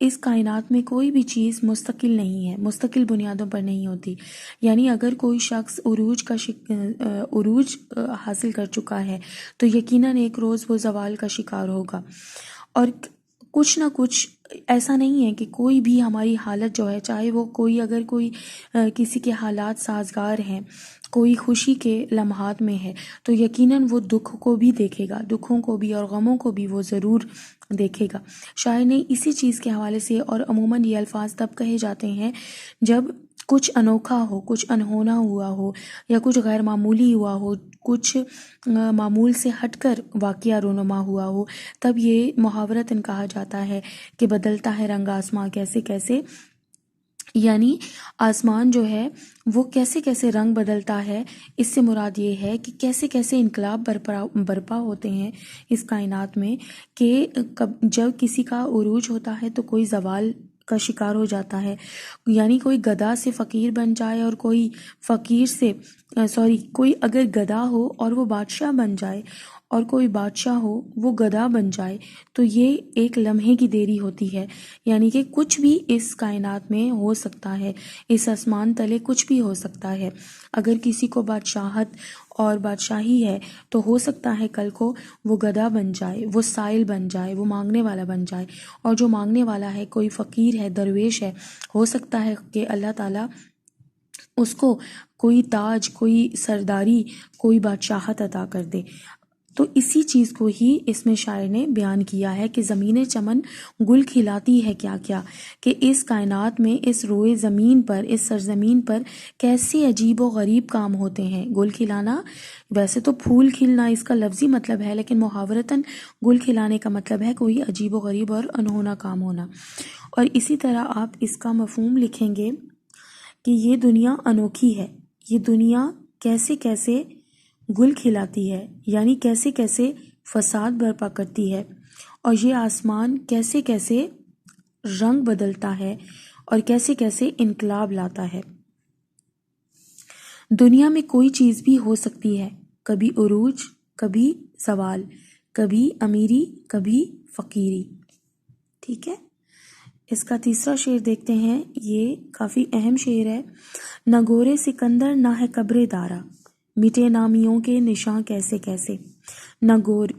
اس کائنات میں کوئی بھی چیز مستقل نہیں ہے، مستقل بنیادوں پر نہیں ہوتی. یعنی اگر کوئی شخص عروج حاصل کر چکا ہے تو یقیناً ایک روز وہ زوال کا شکار ہوگا. اور کچھ نہ کچھ ایسا نہیں ہے کہ کوئی بھی ہماری حالت جو ہے، چاہے وہ اگر کوئی کسی کے حالات سازگار ہیں، کوئی خوشی کے لمحات میں ہے، تو یقیناً وہ دکھ کو بھی دیکھے گا، دکھوں کو بھی اور غموں کو بھی وہ ضرور دیکھے گا. شاعر نے اسی چیز کے حوالے سے، اور عموماً یہ الفاظ تب کہے جاتے ہیں جب کچھ انوکھا ہو، کچھ انہونا ہوا ہو، یا کچھ غیر معمولی ہوا ہو، کچھ معمول سے ہٹ کر واقعہ رونما ہوا ہو، تب یہ محاورتاً کہا جاتا ہے کہ بدلتا ہے رنگ آسماں کیسے کیسے. یعنی آسمان جو ہے وہ کیسے کیسے رنگ بدلتا ہے. اس سے مراد یہ ہے کہ کیسے کیسے انقلاب برپا ہوتے ہیں اس کائنات میں، کہ جب کسی کا عروج ہوتا ہے تو کوئی زوال کا شکار ہو جاتا ہے. یعنی کوئی گدھا سے فقیر بن جائے، اور کوئی کوئی اگر گدھا ہو اور وہ بادشاہ بن جائے، اور کوئی بادشاہ ہو وہ گدھا بن جائے، تو یہ ایک لمحے کی دیری ہوتی ہے. یعنی کہ کچھ بھی اس کائنات میں ہو سکتا ہے، اس آسمان تلے کچھ بھی ہو سکتا ہے. اگر کسی کو بادشاہت اور بادشاہی ہے تو ہو سکتا ہے کل کو وہ گدھا بن جائے، وہ سائل بن جائے، وہ مانگنے والا بن جائے. اور جو مانگنے والا ہے، کوئی فقیر ہے، درویش ہے، ہو سکتا ہے کہ اللہ تعالیٰ اس کو کوئی تاج، کوئی سرداری، کوئی بادشاہت عطا کر دے. تو اسی چیز کو ہی اس میں شاعر نے بیان کیا ہے کہ زمین چمن گل کھلاتی ہے کیا کیا، کہ اس کائنات میں، اس روئے زمین پر، اس سرزمین پر کیسے عجیب و غریب کام ہوتے ہیں. گل کھلانا، ویسے تو پھول کھلنا اس کا لفظی مطلب ہے، لیکن محاورتاً گل کھلانے کا مطلب ہے کوئی عجیب و غریب اور انہونا کام ہونا. اور اسی طرح آپ اس کا مفہوم لکھیں گے کہ یہ دنیا انوکھی ہے، یہ دنیا کیسے کیسے گل کھلاتی ہے، یعنی کیسے کیسے فساد برپا کرتی ہے، اور یہ آسمان کیسے کیسے رنگ بدلتا ہے اور کیسے کیسے انقلاب لاتا ہے. دنیا میں کوئی چیز بھی ہو سکتی ہے، کبھی عروج، کبھی زوال، کبھی امیری، کبھی فقیری. ٹھیک ہے، اس کا تیسرا شعر دیکھتے ہیں. یہ کافی اہم شعر ہے. نہ گورے سکندر نہ ہے قبر دارا، مٹے نامیوں کے نشاں کیسے کیسے. نہ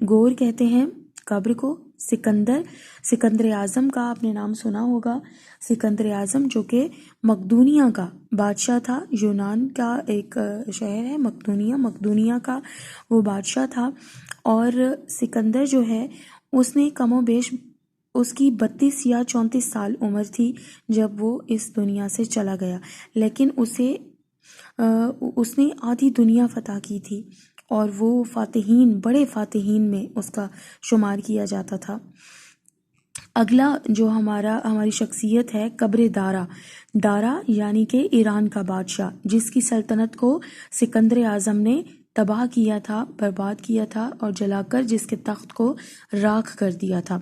گور کہتے ہیں قبر کو. سکندر اعظم کا آپ نے نام سنا ہوگا. سکندر اعظم جو کہ مقدونیہ کا بادشاہ تھا، یونان کا ایک شہر ہے مقدونیہ کا وہ بادشاہ تھا. اور سکندر جو ہے اس نے کم و بیش، اس کی 32 یا 34 سال عمر تھی جب وہ اس دنیا سے چلا گیا، لیکن اس نے آدھی دنیا فتح کی تھی، اور وہ بڑے فاتحین میں اس کا شمار کیا جاتا تھا. اگلا جو ہماری شخصیت ہے، قبر دارا یعنی کہ ایران کا بادشاہ، جس کی سلطنت کو سکندر اعظم نے تباہ کیا تھا، برباد کیا تھا، اور جلا کر جس کے تخت کو راکھ کر دیا تھا.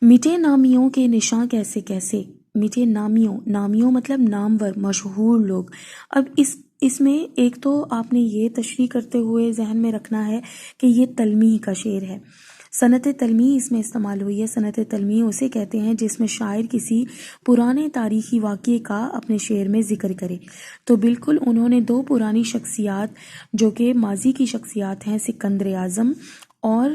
مٹے نامیوں کے نشاں کیسے کیسے. مٹے نامیوں مطلب نامور، مشہور لوگ. اب اس میں ایک تو آپ نے یہ تشریح کرتے ہوئے ذہن میں رکھنا ہے کہ یہ تلمیح کا شعر ہے. صنعت تلمیح اس میں استعمال ہوئی ہے. صنعت تلمیح اسے کہتے ہیں جس میں شاعر کسی پرانے تاریخی واقعے کا اپنے شعر میں ذکر کرے. تو بالکل انہوں نے دو پرانی شخصیات جو کہ ماضی کی شخصیات ہیں، سکندر اعظم اور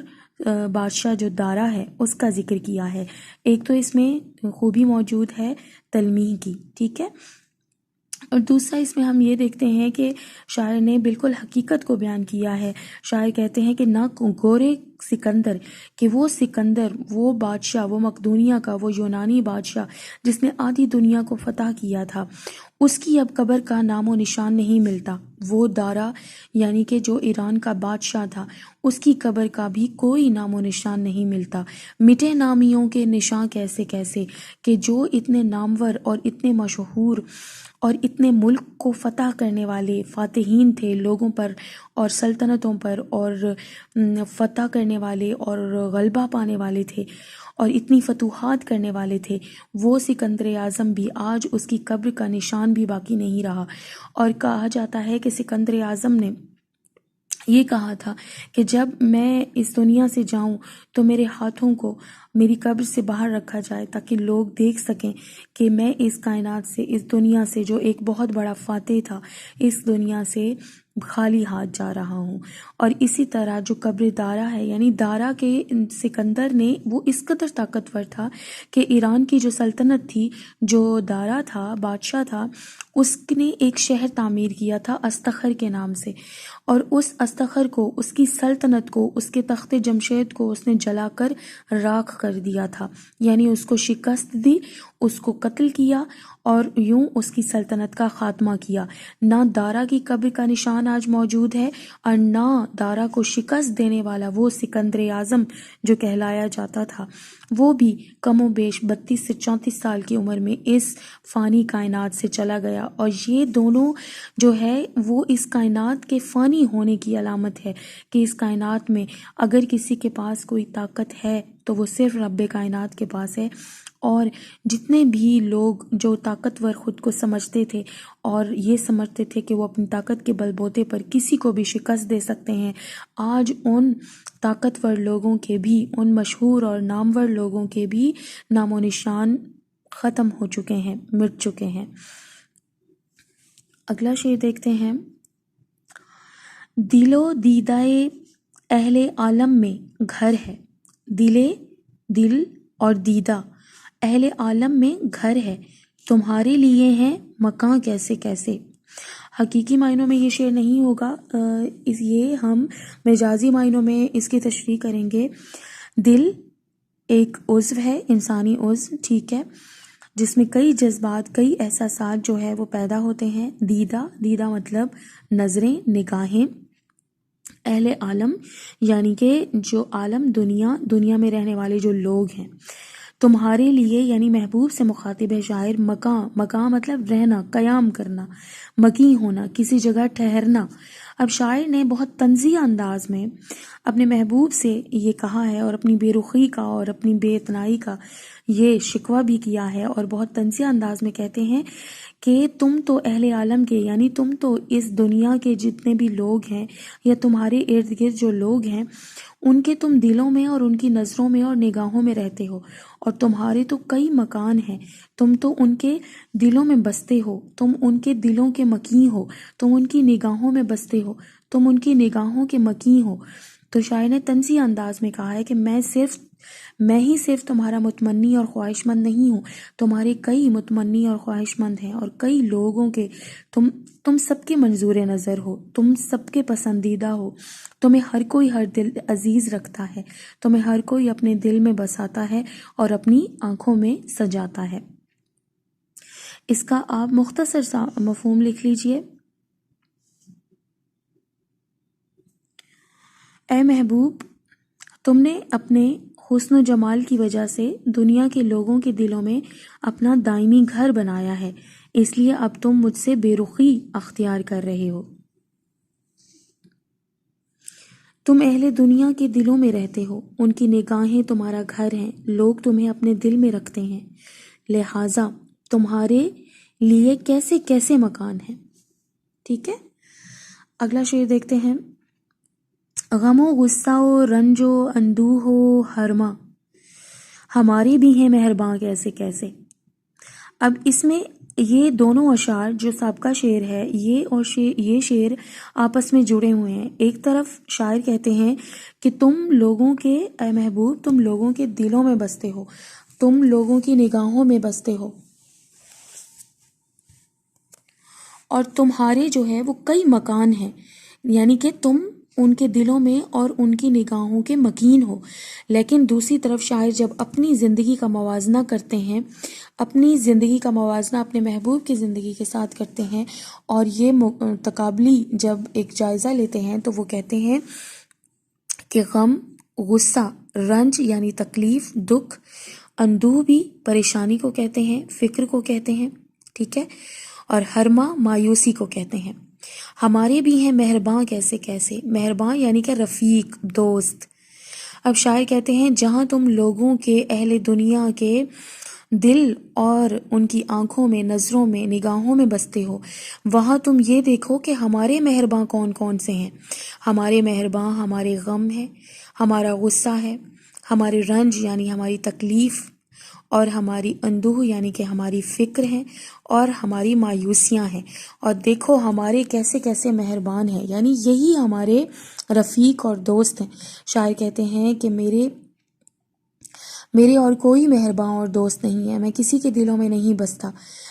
بادشاہ جو دارا ہے، اس کا ذکر کیا ہے. ایک تو اس میں خوبی موجود ہے تلمیح کی. ٹھیک ہے، اور دوسرا اس میں ہم یہ دیکھتے ہیں کہ شاعر نے بالکل حقیقت کو بیان کیا ہے. شاعر کہتے ہیں کہ نہ گورے سکندر، کہ وہ سکندر، وہ بادشاہ، وہ مقدونیہ کا، وہ یونانی بادشاہ جس نے آدھی دنیا کو فتح کیا تھا، اس کی اب قبر کا نام و نشان نہیں ملتا. وہ دارا یعنی کہ جو ایران کا بادشاہ تھا، اس کی قبر کا بھی کوئی نام و نشان نہیں ملتا. مٹے نامیوں کے نشان کیسے کیسے، کہ جو اتنے نامور اور اتنے مشہور اور اتنے ملک کو فتح کرنے والے فاتحین تھے لوگوں پر اور سلطنتوں پر، اور فتح کرنے والے اور غلبہ پانے والے تھے اور اتنی فتوحات کرنے والے تھے، وہ سکندر اعظم بھی آج اس کی قبر کا نشان بھی باقی نہیں رہا. اور کہا جاتا ہے کہ سکندر اعظم نے یہ کہا تھا کہ جب میں اس دنیا سے جاؤں تو میرے ہاتھوں کو میری قبر سے باہر رکھا جائے تاکہ لوگ دیکھ سکیں کہ میں اس کائنات سے، اس دنیا سے جو ایک بہت بڑا فاتح تھا، اس دنیا سے خالی ہاتھ جا رہا ہوں۔ اور اسی طرح جو قبر دارا ہے، یعنی دارا کے سکندر نے، وہ اس قدر طاقتور تھا کہ ایران کی جو سلطنت تھی، جو دارا تھا، بادشاہ تھا، اس نے ایک شہر تعمیر کیا تھا استخر کے نام سے، اور اس استخر کو، اس کی سلطنت کو، اس کے تخت جمشید کو اس نے جلا کر راکھ کر دیا تھا، یعنی اس کو شکست دی، اس کو قتل کیا اور یوں اس کی سلطنت کا خاتمہ کیا۔ نہ دارا کی قبر کا نشان آج موجود ہے، اور نہ دارا کو شکست دینے والا وہ سکندر اعظم جو کہلایا جاتا تھا، وہ بھی کم و بیش 32 سے 34 سال کی عمر میں اس فانی کائنات سے چلا گیا۔ اور یہ دونوں جو ہے وہ اس کائنات کے فانی ہونے کی علامت ہے کہ اس کائنات میں اگر کسی کے پاس کوئی طاقت ہے تو وہ صرف رب کائنات کے پاس ہے۔ اور جتنے بھی لوگ جو طاقتور خود کو سمجھتے تھے اور یہ سمجھتے تھے کہ وہ اپنی طاقت کے بل بوتے پر کسی کو بھی شکست دے سکتے ہیں، آج ان طاقتور لوگوں کے بھی، ان مشہور اور نامور لوگوں کے بھی نام و نشان ختم ہو چکے ہیں، مٹ چکے ہیں۔ اگلا شعر دیکھتے ہیں۔ دل و دیدہ اہل عالم میں گھر ہے، دل اور دیدہ اہل عالم میں گھر ہے، تمہارے لیے ہیں مکان کیسے کیسے۔ حقیقی معنوں میں یہ شعر نہیں ہوگا، یہ ہم مجازی معنوں میں اس کی تشریح کریں گے۔ دل ایک عضو ہے، انسانی عضو، ٹھیک ہے، جس میں کئی جذبات، کئی احساسات جو ہے وہ پیدا ہوتے ہیں۔ دیدہ مطلب نظریں، نگاہیں۔ اہل عالم یعنی کہ جو عالم، دنیا میں رہنے والے جو لوگ ہیں۔ تمہارے لیے یعنی محبوب سے مخاطب ہے شاعر۔ مکان مطلب رہنا، قیام کرنا، مقیم ہونا، کسی جگہ ٹھہرنا۔ اب شاعر نے بہت طنزیہ انداز میں اپنے محبوب سے یہ کہا ہے، اور اپنی بے رخی کا اور اپنی بے اتنائی کا یہ شکوہ بھی کیا ہے، اور بہت طنزیہ انداز میں کہتے ہیں کہ تم تو اہل عالم کے، یعنی تم تو اس دنیا کے جتنے بھی لوگ ہیں یا تمہارے ارد گرد جو لوگ ہیں، ان کے تم دلوں میں اور ان کی نظروں میں اور نگاہوں میں رہتے ہو، اور تمہارے تو کئی مکان ہیں، تم تو ان کے دلوں میں بستے ہو، تم ان کے دلوں کے مکین ہو، تم ان کی نگاہوں میں بستے ہو، تم ان کی نگاہوں کے مکین ہو۔ تو شاعر نے طنزیہ انداز میں کہا ہے کہ میں ہی صرف تمہارا متمنی اور خواہش مند نہیں ہوں، تمہارے کئی متمنی اور خواہش مند ہیں، اور کئی لوگوں کے تم سب کے منظور نظر ہو، تم سب کے پسندیدہ ہو، تمہیں ہر کوئی ہر دل عزیز رکھتا ہے، تمہیں ہر کوئی اپنے دل میں بساتا ہے اور اپنی آنکھوں میں سجاتا ہے۔ اس کا آپ مختصر سا مفہوم لکھ لیجئے۔ اے محبوب، تم نے اپنے حسن و جمال کی وجہ سے دنیا کے لوگوں کے دلوں میں اپنا دائمی گھر بنایا ہے، اس لیے اب تم مجھ سے بے رخی اختیار کر رہے ہو۔ تم اہل دنیا کے دلوں میں رہتے ہو، ان کی نگاہیں تمہارا گھر ہیں، لوگ تمہیں اپنے دل میں رکھتے ہیں، لہٰذا تمہارے لیے کیسے کیسے مکان ہیں۔ ٹھیک ہے، اگلا شعر دیکھتے ہیں۔ غم و غصہ و رنج و اندوہ و ہرما، ہمارے بھی ہیں مہرباں کیسے کیسے۔ اب اس میں یہ دونوں اشعار جو سابقہ شعر ہے، یہ شعر آپس میں جڑے ہوئے ہیں۔ ایک طرف شاعر کہتے ہیں کہ تم لوگوں کے، اے محبوب، تم لوگوں کے دلوں میں بستے ہو، تم لوگوں کی نگاہوں میں بستے ہو، اور تمہارے جو ہے وہ کئی مکان ہیں، یعنی کہ تم ان کے دلوں میں اور ان کی نگاہوں کے مکین ہو۔ لیکن دوسری طرف شاعر جب اپنی زندگی کا موازنہ کرتے ہیں، اپنی زندگی کا موازنہ اپنے محبوب کی زندگی کے ساتھ کرتے ہیں، اور یہ تقابلی جب ایک جائزہ لیتے ہیں، تو وہ کہتے ہیں کہ غم، غصہ، رنج یعنی تکلیف، دکھ، اندوہ بھی پریشانی کو کہتے ہیں، فکر کو کہتے ہیں، ٹھیک ہے، اور ہرما مایوسی کو کہتے ہیں۔ ہمارے بھی ہیں مہرباں کیسے کیسے، مہرباں یعنی کہ رفیق، دوست۔ اب شاعر کہتے ہیں جہاں تم لوگوں کے، اہل دنیا کے دل اور ان کی آنکھوں میں، نظروں میں، نگاہوں میں بستے ہو، وہاں تم یہ دیکھو کہ ہمارے مہرباں کون کون سے ہیں۔ ہمارے مہرباں ہمارے غم ہے، ہمارا غصہ ہے، ہمارے رنج یعنی ہماری تکلیف، اور ہماری اندوہ یعنی کہ ہماری فکر ہیں، اور ہماری مایوسیاں ہیں، اور دیکھو ہمارے کیسے کیسے مہربان ہیں، یعنی یہی ہمارے رفیق اور دوست ہیں۔ شاعر کہتے ہیں کہ میرے اور کوئی مہرباں اور دوست نہیں ہے، میں کسی کے دلوں میں نہیں بستا،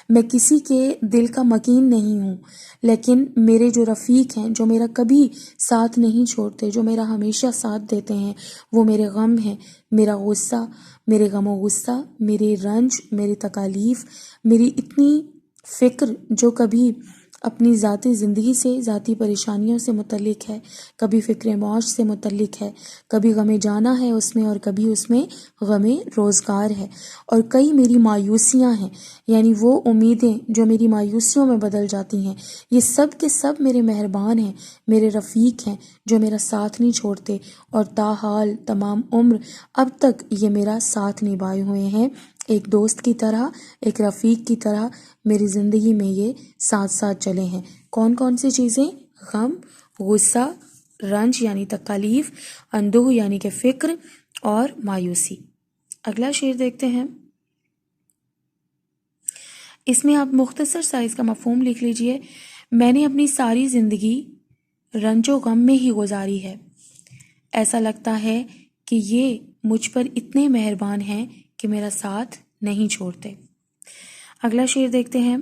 میں کسی کے دل کا مکین نہیں ہوں، لیکن میرے جو رفیق ہیں، جو میرا کبھی ساتھ نہیں چھوڑتے، جو میرا ہمیشہ ساتھ دیتے ہیں، وہ میرے غم ہیں، میرا غصہ، میرے غم و غصہ، میرے رنج، میری تکالیف، میری اتنی فکر جو کبھی اپنی ذاتی زندگی سے، ذاتی پریشانیوں سے متعلق ہے، کبھی فکر معاش سے متعلق ہے، کبھی غم جانا ہے اس میں، اور کبھی اس میں غم روزگار ہے، اور کئی میری مایوسیاں ہیں، یعنی وہ امیدیں جو میری مایوسیوں میں بدل جاتی ہیں۔ یہ سب کے سب میرے مہربان ہیں، میرے رفیق ہیں، جو میرا ساتھ نہیں چھوڑتے، اور تاحال تمام عمر اب تک یہ میرا ساتھ نبھائے ہوئے ہیں، ایک دوست کی طرح، ایک رفیق کی طرح میری زندگی میں یہ ساتھ ساتھ چلے ہیں۔ کون کون سی چیزیں؟ غم، غصہ، رنج یعنی تکالیف، اندوہ یعنی کہ فکر، اور مایوسی۔ اگلا شعر دیکھتے ہیں۔ اس میں آپ مختصر سا اس کا مفہوم لکھ لیجئے۔ میں نے اپنی ساری زندگی رنج و غم میں ہی گزاری ہے، ایسا لگتا ہے کہ یہ مجھ پر اتنے مہربان ہیں کہ میرا ساتھ نہیں چھوڑتے۔ اگلا شعر دیکھتے ہیں۔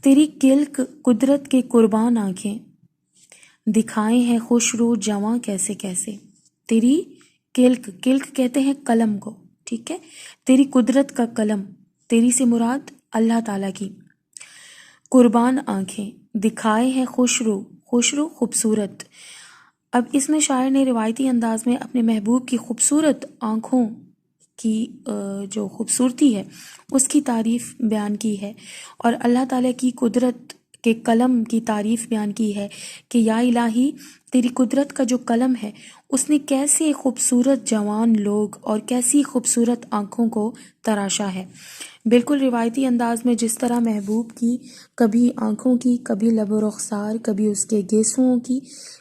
تیری کلک قدرت کے قربان آنکھیں دکھائے ہیں خوش رو جواں کیسے کیسے۔ تیری کلک کہتے ہیں قلم کو، ٹھیک ہے، تیری قدرت کا قلم، تیری سے مراد اللہ تعالیٰ کی قربان آنکھیں دکھائے ہیں خوش رو خوبصورت۔ اب اس میں شاعر نے روایتی انداز میں اپنے محبوب کی خوبصورت آنکھوں کی جو خوبصورتی ہے اس کی تعریف بیان کی ہے، اور اللہ تعالیٰ کی قدرت کے قلم کی تعریف بیان کی ہے کہ یا الہی تیری قدرت کا جو قلم ہے اس نے کیسے خوبصورت جوان لوگ اور کیسی خوبصورت آنکھوں کو تراشا ہے۔ بالکل روایتی انداز میں جس طرح محبوب کی کبھی آنکھوں کی، کبھی لب و رخسار، کبھی اس کے گیسوؤں کی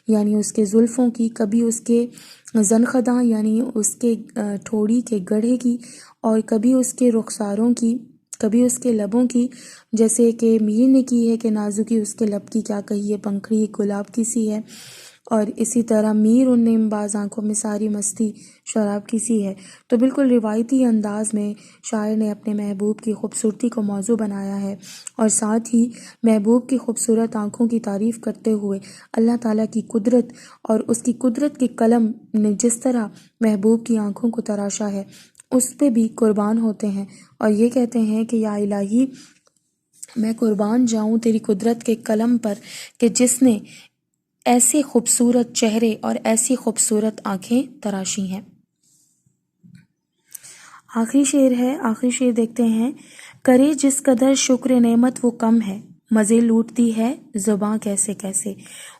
یعنی اس کے زلفوں کی، کبھی اس کے زنخداں یعنی اس کے ٹھوڑی کے گڑھے کی، اور کبھی اس کے رخساروں کی، کبھی اس کے لبوں کی، جیسے کہ میر نے کی ہے کہ نازکی اس کے لب کی کیا کہی ہے، پنکھڑی گلاب کی سی ہے، اور اسی طرح میر ان نیم باز آنکھوں میں ساری مستی شراب کی سی ہے۔ تو بالکل روایتی انداز میں شاعر نے اپنے محبوب کی خوبصورتی کو موضوع بنایا ہے، اور ساتھ ہی محبوب کی خوبصورت آنکھوں کی تعریف کرتے ہوئے اللہ تعالیٰ کی قدرت اور اس کی قدرت کے قلم نے جس طرح محبوب کی آنکھوں کو تراشا ہے اس پہ بھی قربان ہوتے ہیں، اور یہ کہتے ہیں کہ یا الہی میں قربان جاؤں تیری قدرت کے قلم پر کہ جس نے ایسے خوبصورت چہرے اور ایسی خوبصورت آنکھیں تراشی ہیں۔ آخری شعر دیکھتے ہیں۔ کرے جس قدر شکر نعمت وہ کم ہے، مزے لوٹتی ہے زباں کیسے کیسے۔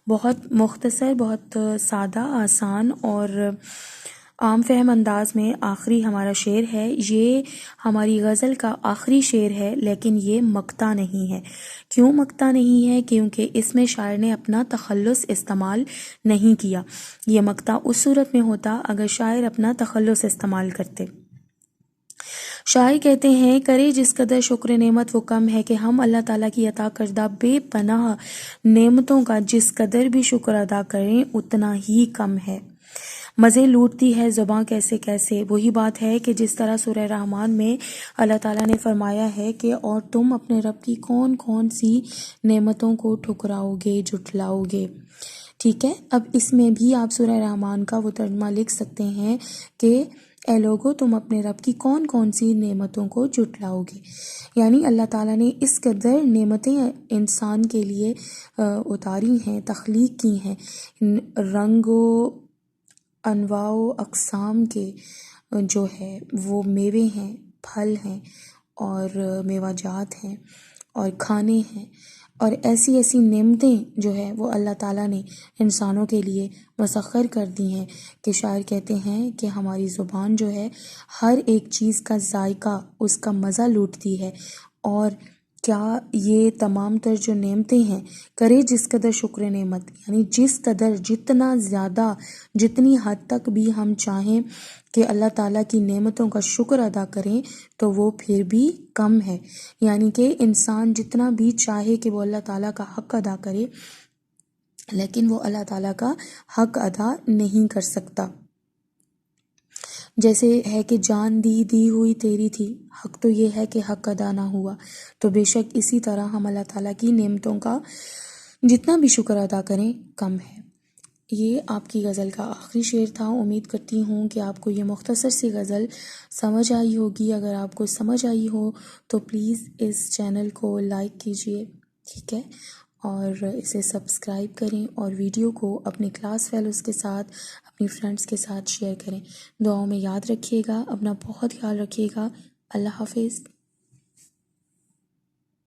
بہت مختصر، بہت سادہ، آسان اور عام فہم انداز میں آخری ہمارا شعر ہے۔ یہ ہماری غزل کا آخری شعر ہے، لیکن یہ مقطع نہیں ہے۔ کیوں مقطع نہیں ہے؟ کیونکہ اس میں شاعر نے اپنا تخلص استعمال نہیں کیا۔ یہ مقطع اس صورت میں ہوتا اگر شاعر اپنا تخلص استعمال کرتے۔ شاعر کہتے ہیں کرے جس قدر شکر نعمت وہ کم ہے، کہ ہم اللہ تعالیٰ کی عطا کردہ بے پناہ نعمتوں کا جس قدر بھی شکر ادا کریں اتنا ہی کم ہے۔ مزے لوٹتی ہے زباں کیسے کیسے، وہی بات ہے کہ جس طرح سورہ رحمان میں اللہ تعالیٰ نے فرمایا ہے کہ اور تم اپنے رب کی کون کون سی نعمتوں کو ٹھکراؤ گے، جھٹلاؤ گے، ٹھیک ہے۔ اب اس میں بھی آپ سورہ رحمان کا وہ ترجمہ لکھ سکتے ہیں کہ اے لوگو تم اپنے رب کی کون کون سی نعمتوں کو جھٹلاؤ گے، یعنی اللہ تعالیٰ نے اس قدر نعمتیں انسان کے لیے اتاری ہیں، تخلیق کی ہیں، رنگ و انواع و اقسام کے جو ہے وہ میوے ہیں، پھل ہیں، اور میوہ جات ہیں، اور کھانے ہیں، اور ایسی ایسی نعمتیں جو ہے وہ اللہ تعالیٰ نے انسانوں کے لیے مسخر کر دی ہیں کہ شاعر کہتے ہیں کہ ہماری زبان جو ہے ہر ایک چیز کا ذائقہ، اس کا مزہ لوٹتی ہے، اور کیا یہ تمام تر جو نعمتیں ہیں، کرے جس قدر شکر نعمت، یعنی جس قدر، جتنا زیادہ، جتنی حد تک بھی ہم چاہیں کہ اللہ تعالیٰ کی نعمتوں کا شکر ادا کریں تو وہ پھر بھی کم ہے. یعنی کہ انسان جتنا بھی چاہے کہ وہ اللہ تعالیٰ کا حق ادا کرے، لیکن وہ اللہ تعالیٰ کا حق ادا نہیں کر سکتا. جیسے ہے کہ جان دی ہوئی تیری تھی، حق تو یہ ہے کہ حق ادا نہ ہوا. تو بے شک اسی طرح ہم اللہ تعالیٰ کی نعمتوں کا جتنا بھی شکر ادا کریں کم ہے. یہ آپ کی غزل کا آخری شعر تھا. امید کرتی ہوں کہ آپ کو یہ مختصر سی غزل سمجھ آئی ہوگی. اگر آپ کو سمجھ آئی ہو تو پلیز اس چینل کو لائک کیجئے، ٹھیک ہے، اور اسے سبسکرائب کریں، اور ویڈیو کو اپنے کلاس فیلوز کے ساتھ، اپنی فرینڈس کے ساتھ شیئر کریں. دعاؤں میں یاد رکھیے گا، اپنا بہت خیال رکھیے گا. اللہ حافظ.